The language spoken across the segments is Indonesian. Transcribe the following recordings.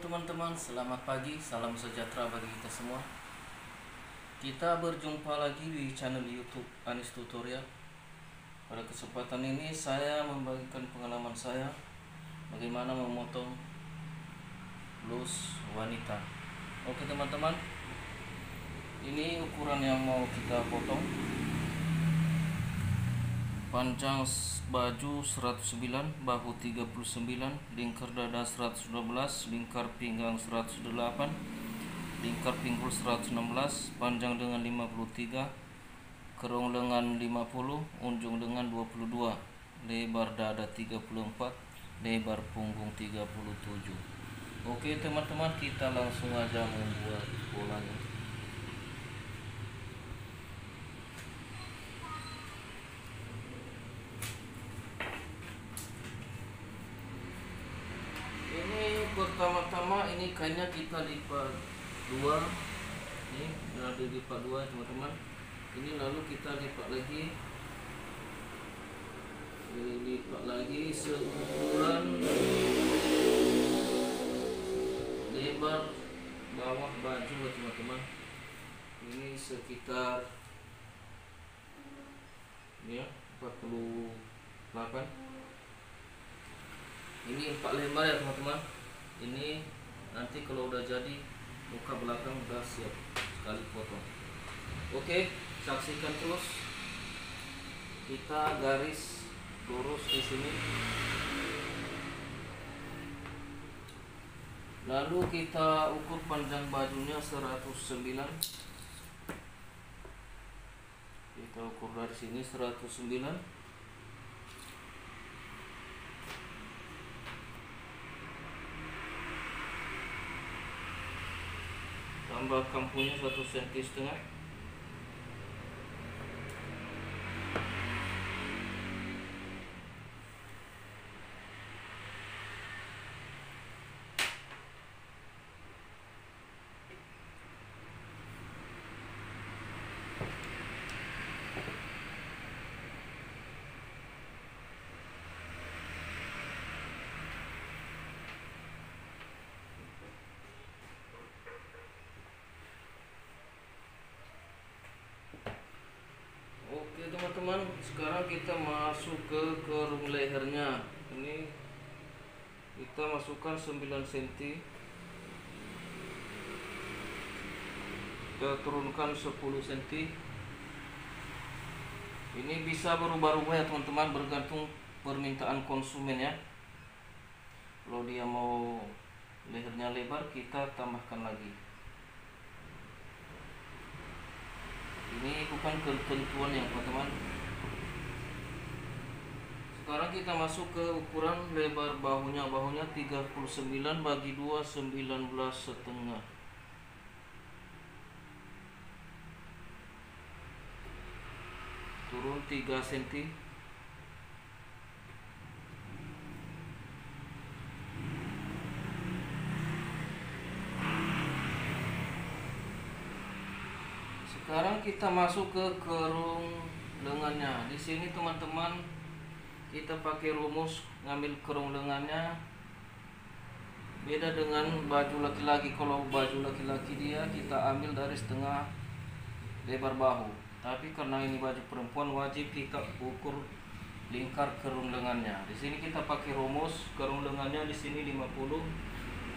teman-teman, selamat pagi, salam sejahtera bagi kita semua. Kita berjumpa lagi di channel YouTube Anis Tutorial. Pada kesempatan ini saya membagikan pengalaman saya bagaimana memotong blus wanita. Oke teman-teman, ini ukuran yang mau kita potong. Panjang baju 109, bahu 39, lingkar dada 112, lingkar pinggang 108, lingkar pinggul 116, panjang dengan 53, kerong lengan 50, unjung lengan 22, lebar dada 34, lebar punggung 37. Oke teman-teman, kita langsung aja membuat polanya. Pertama-tama ini kainnya kita lipat dua, ini udah dilipat dua teman-teman. Ini lalu kita lipat lagi seukuran lebar bawah baju teman-teman. Ini sekitar ya 48. Ini 4 lembar ya teman-teman. Ini nanti kalau udah jadi muka belakang udah siap sekali potong. Oke, saksikan terus. Kita garis lurus di sini. Lalu kita ukur panjang bajunya 109. Kita ukur dari sini 109. Tambah kampunya 1,5 cm. Oke teman-teman, sekarang kita masuk ke kerung lehernya. Ini kita masukkan 9 cm. Kita turunkan 10 cm. Ini bisa berubah-ubah ya teman-teman, bergantung permintaan konsumen ya. Kalau dia mau lehernya lebar, kita tambahkan lagi. Ini bukan ketentuan yang teman-teman. Sekarang kita masuk ke ukuran lebar bahunya. Bahunya 39 bagi 2, 19,5. Turun 3 cm. Sekarang kita masuk ke kerung lengannya. Di sini teman-teman, kita pakai rumus ngambil kerung lengannya. Beda dengan baju laki-laki. Kalau baju laki-laki dia kita ambil dari setengah lebar bahu. Tapi karena ini baju perempuan, wajib kita ukur lingkar kerung lengannya. Di sini kita pakai rumus kerung lengannya di sini 50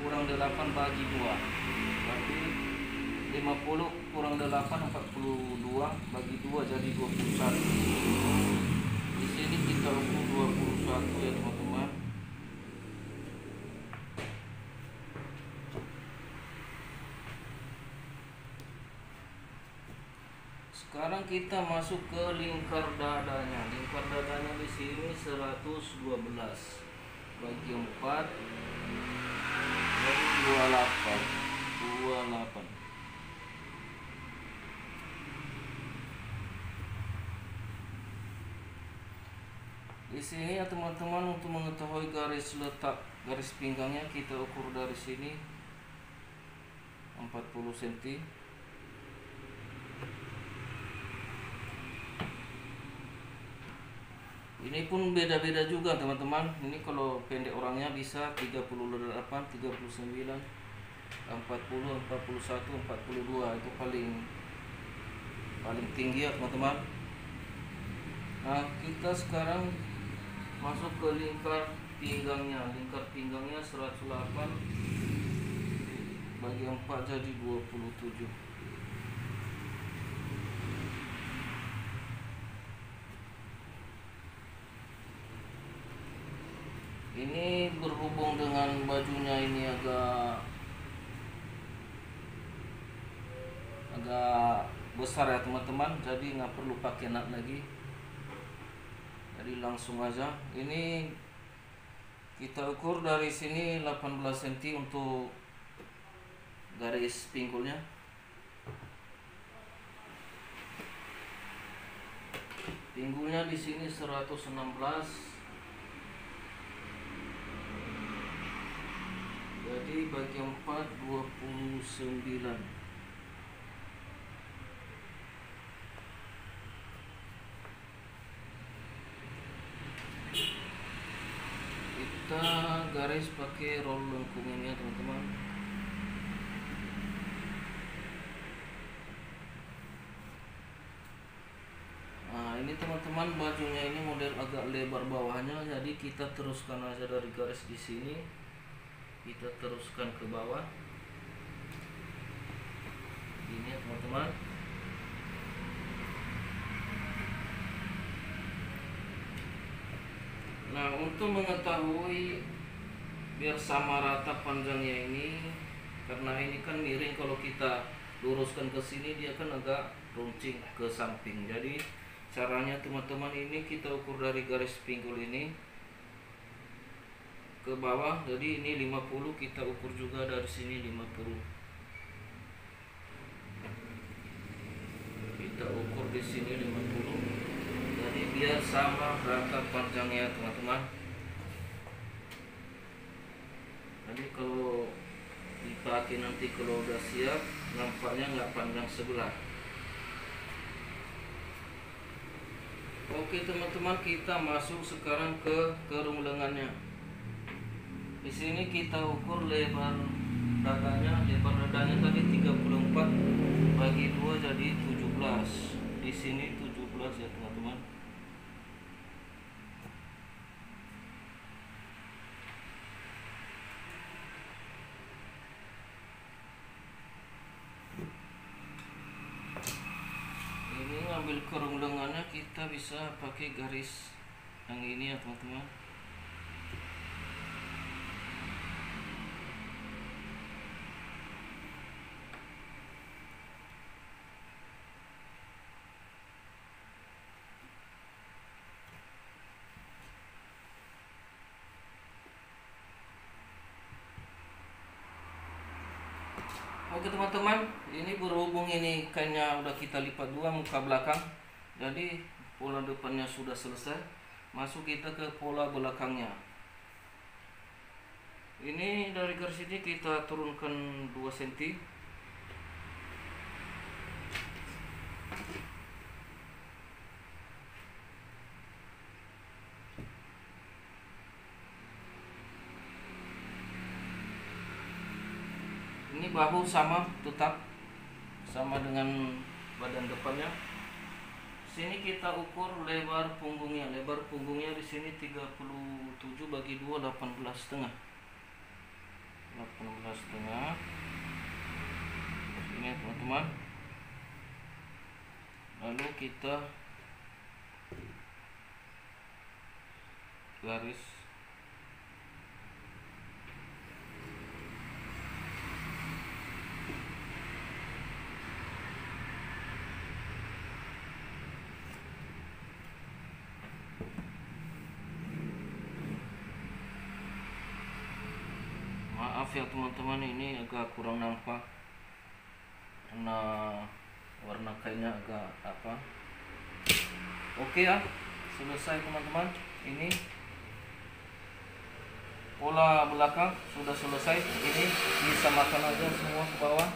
kurang 8 bagi 2. Berarti 50 kurang 8 42 bagi 2 jadi 21. Di sini kita ukur 21 ya teman-teman. Sekarang kita masuk ke lingkar dadanya. Lingkar dadanya di sini 112 bagi 4 jadi 28. Di sini ya teman-teman, untuk mengetahui garis letak garis pinggangnya kita ukur dari sini 40 cm. Ini pun beda-beda juga teman-teman. Ini kalau pendek orangnya bisa 38, 39, 40, 41, 42 itu paling tinggi ya teman-teman. Nah, kita sekarang masuk ke lingkar pinggangnya. Lingkar pinggangnya 108 bagi 4 jadi 27. Ini berhubung dengan bajunya ini agak besar ya teman-teman, jadi nggak perlu pakai nut lagi, jadi langsung aja. Ini kita ukur dari sini 18 cm untuk garis pinggulnya. Pinggulnya di sini 116. Jadi bagi 4 29. Kita garis pakai roll lengkung ini ya teman-teman. Nah, ini teman-teman bajunya ini model agak lebar bawahnya, jadi kita teruskan aja dari garis di sini. Kita teruskan ke bawah ini ya teman-teman. Nah, untuk mengetahui biar sama rata panjangnya ini, karena ini kan miring, kalau kita luruskan ke sini dia kan agak runcing ke samping. Jadi caranya teman-teman, ini kita ukur dari garis pinggul ini ke bawah, jadi ini 50, kita ukur juga dari sini 50. Kita ukur di sini 50. Jadi biar sama rata panjangnya teman-teman. Jadi kalau dipakai nanti kalau udah siap, nampaknya nggak panjang sebelah. Oke teman-teman, kita masuk sekarang ke kerung lengannya. Di sini kita ukur lebar dadanya. Lebar dadanya tadi 34 bagi 2 jadi 17. Di sini 17 ya teman-teman. Ini ngambil kerung lengannya, kita bisa pakai garis yang ini ya teman-teman. Oke teman-teman, ini berhubung ini kainnya udah kita lipat dua muka belakang, jadi pola depannya sudah selesai. Masuk kita ke pola belakangnya. Ini dari garis ini kita turunkan 2 cm. Ini bahu sama, tetap sama dengan badan depannya. Sini kita ukur lebar punggungnya. Lebar punggungnya di sini 37 bagi 2 18,5. 18,5. Ini teman-teman. Lalu kita garis maaf ya teman-teman, ini agak kurang nampak karena warna kainnya agak apa. Oke ya, selesai teman-teman. Ini pola belakang sudah selesai. Ini disamakan aja semua ke bawah.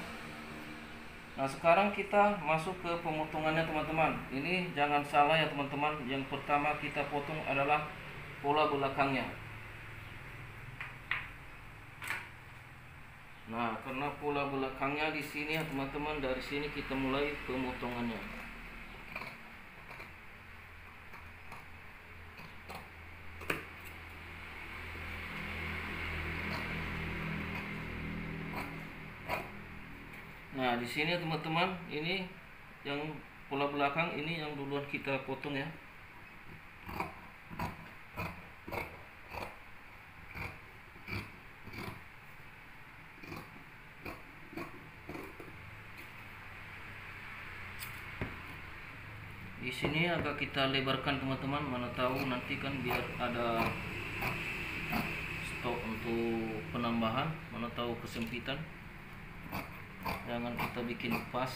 Nah, sekarang kita masuk ke pemotongannya teman-teman. Ini jangan salah ya teman-teman. Yang pertama kita potong adalah pola belakangnya. Nah, karena pola belakangnya di sini ya teman-teman, dari sini kita mulai pemotongannya. Nah, di sini teman-teman, ini yang pola belakang ini yang duluan kita potong ya. Di sini agak kita lebarkan teman-teman, mana tahu nanti kan biar ada stok untuk penambahan, mana tahu kesempitan. Jangan kita bikin pas.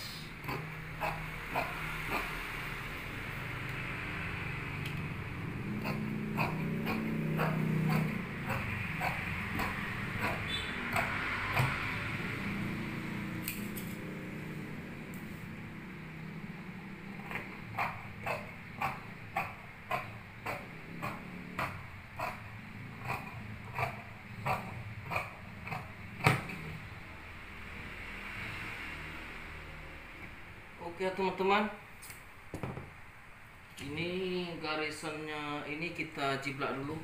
Oke teman-teman, ini garisannya ini kita jiplak dulu.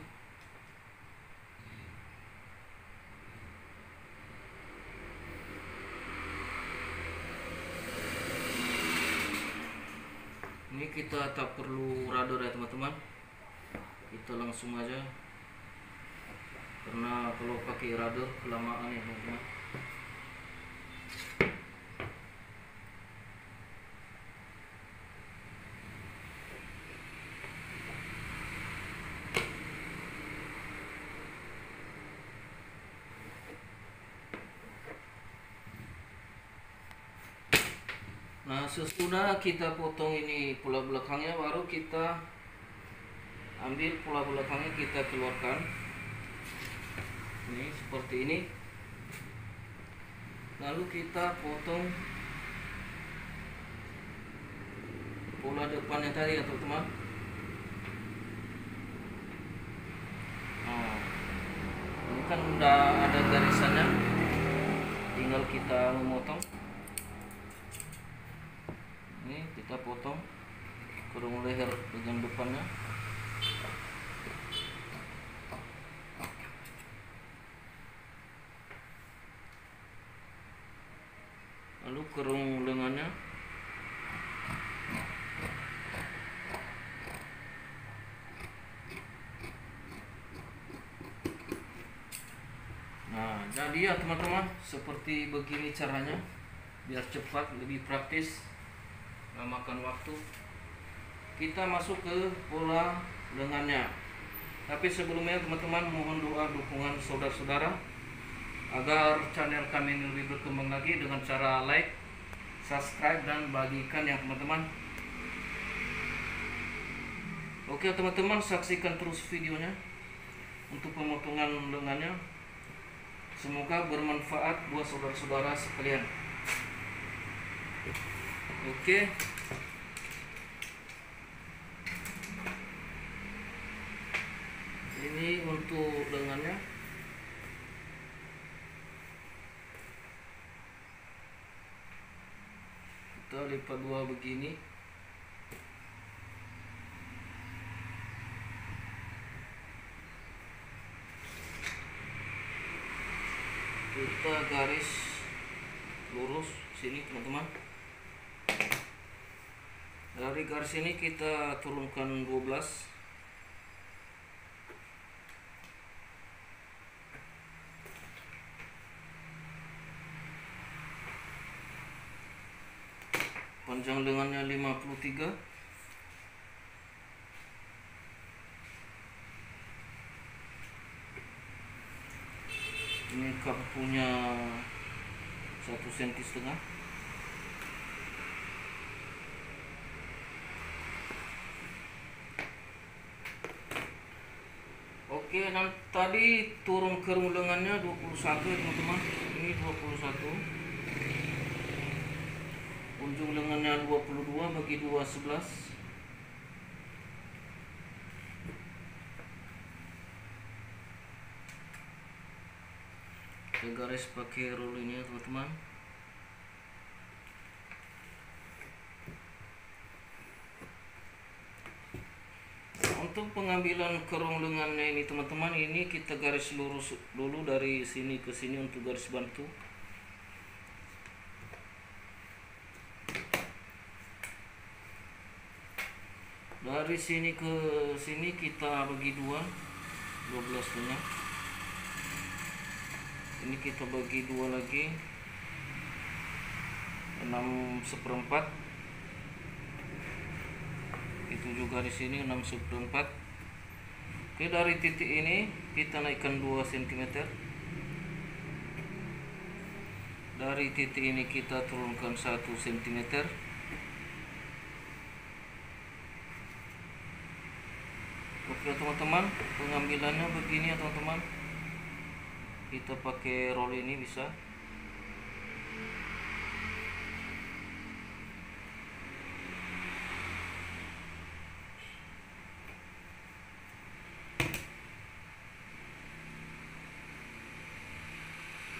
Ini kita tak perlu radar ya teman-teman, kita langsung aja, karena kalau pakai radar kelamaan ya teman-teman. Nah, sesudah kita potong ini pola belakangnya, baru kita ambil pola belakangnya, kita keluarkan. Ini seperti ini. Lalu kita potong pola depannya tadi ya teman-teman. Nah, ini kan udah ada garisannya, tinggal kita memotong. Ini kita potong kurung leher bagian depannya. Lalu kerung lengannya. Nah, jadi ya teman-teman, seperti begini caranya, biar cepat, lebih praktis, nggak makan waktu. Kita masuk ke pola lengannya. Tapi sebelumnya teman-teman, mohon doa dukungan saudara-saudara agar channel kami ini lebih berkembang lagi dengan cara like, subscribe, dan bagikan ya teman-teman. Oke teman-teman, saksikan terus videonya untuk pemotongan lengannya. Semoga bermanfaat buat saudara-saudara sekalian. Oke. Ini untuk lengannya. Kita lipat dua begini. Kita garis lurus sini teman-teman. Dari garis ini kita turunkan 12. Panjang lengannya 53. Ini cup punya 1,5 cm. Oke, dan tadi turun kerung lengannya 21 ya teman-teman. Ini 21. ujung lengannya 22 bagi 2 11. Kita garis pakai roll ini ya teman-teman. Untuk pengambilan kerung lengannya ini teman-teman, ini kita garis lurus dulu dari sini ke sini untuk garis bantu. Dari sini ke sini kita bagi 2, 12 nya. Ini kita bagi 2 lagi, 6/4. Itu juga di sini 6/4. Oke, dari titik ini kita naikkan 2 cm. Dari titik ini kita turunkan 1 cm. Oke teman-teman, pengambilannya begini ya teman-teman. Kita pakai roll ini bisa.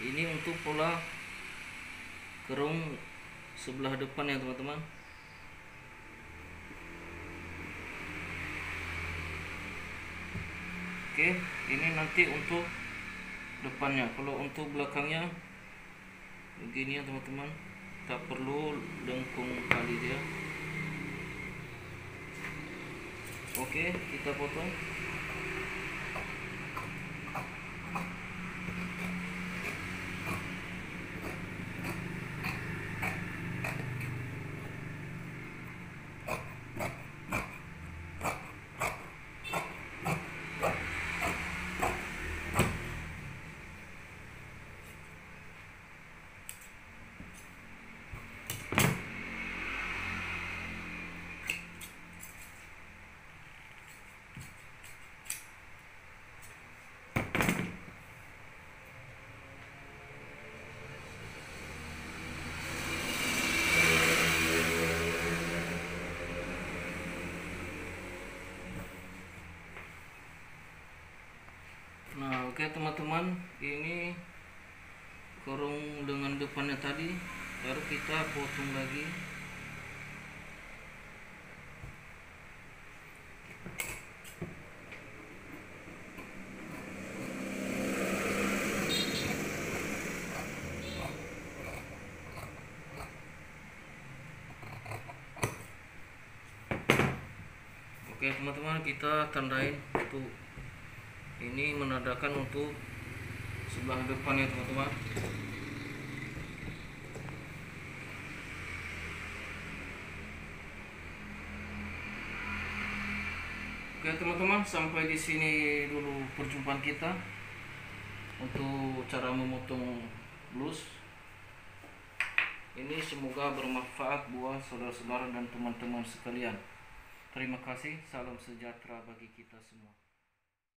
Ini untuk pola kerung sebelah depan ya teman-teman. Oke, ini nanti untuk depannya. Kalau untuk belakangnya begini ya teman-teman, tak perlu lengkung kali dia. Oke, kita potong. Nah, oke teman-teman, ini kerung dengan depannya tadi, baru kita potong lagi. Oke teman-teman, kita tandain untuk ini menandakan untuk sebelah depan ya teman-teman. Oke teman-teman, sampai di sini dulu perjumpaan kita untuk cara memotong blus. Ini semoga bermanfaat buat saudara-saudara dan teman-teman sekalian. Terima kasih, salam sejahtera bagi kita semua.